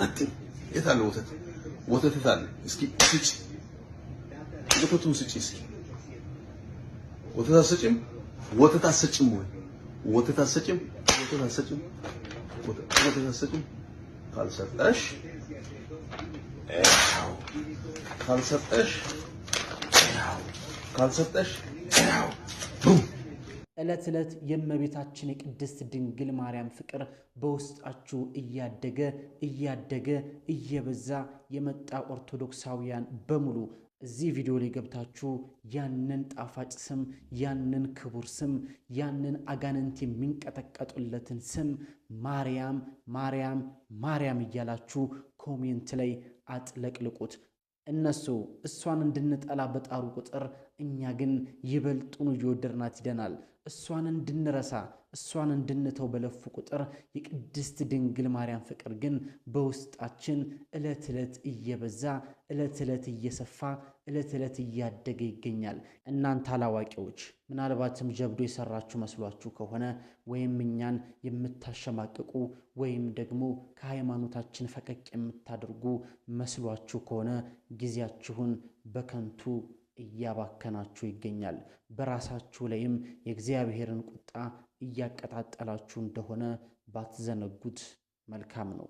አጥም የታለ ወተት ወተት የታለ እስኪ ስጭ ወተቱን ስጭ እስኪ ወተት አሰጭም ወተት አሰጭም ወይ ወተት አሰጭም ወተት አሰጭም ወተት አሰጭም ካልሰጠሽ ካልሰጠሽ ዕለት ዕለት የእመቤታችን የቅድስት ድንግል ማርያም ፍቅር በውስጣችሁ እያደገ እየበዛ የመጣ ኦርቶዶክሳውያን በሙሉ እዚህ ቪዲዮ ላይ ገብታችሁ ያንን ጣፋጭ ስም ያንን ክቡር ስም ያንን አጋንንት የሚንቀጠቀጡለትን ስም ማርያም ማርያም ማርያም እያላችሁ ኮሜንት ላይ አጥለቅልቁት። እነሱ እሷን እንድንጠላ በጣሩ ቁጥር እኛ ግን ይበልጡን እየወደድናት ይደናል። እሷን እንድንረሳ እሷን እንድንተው በለፉ ቁጥር የቅድስት ድንግል ማርያም ፍቅር ግን በውስጣችን ዕለት ዕለት እየበዛ ዕለት ዕለት እየሰፋ ዕለት ዕለት እያደገ ይገኛል። እናንተ አላዋቂዎች ምናልባትም ጀብዶ የሰራችሁ መስሏችሁ ከሆነ ወይም እኛን የምታሸማቅቁ ወይም ደግሞ ከሃይማኖታችን ፈቀቅ የምታደርጉ መስሏችሁ ከሆነ ጊዜያችሁን በከንቱ እያባከናችሁ ይገኛል። በራሳችሁ ላይም የእግዚአብሔርን ቁጣ እያቀጣጠላችሁ እንደሆነ ባትዘነጉት መልካም ነው።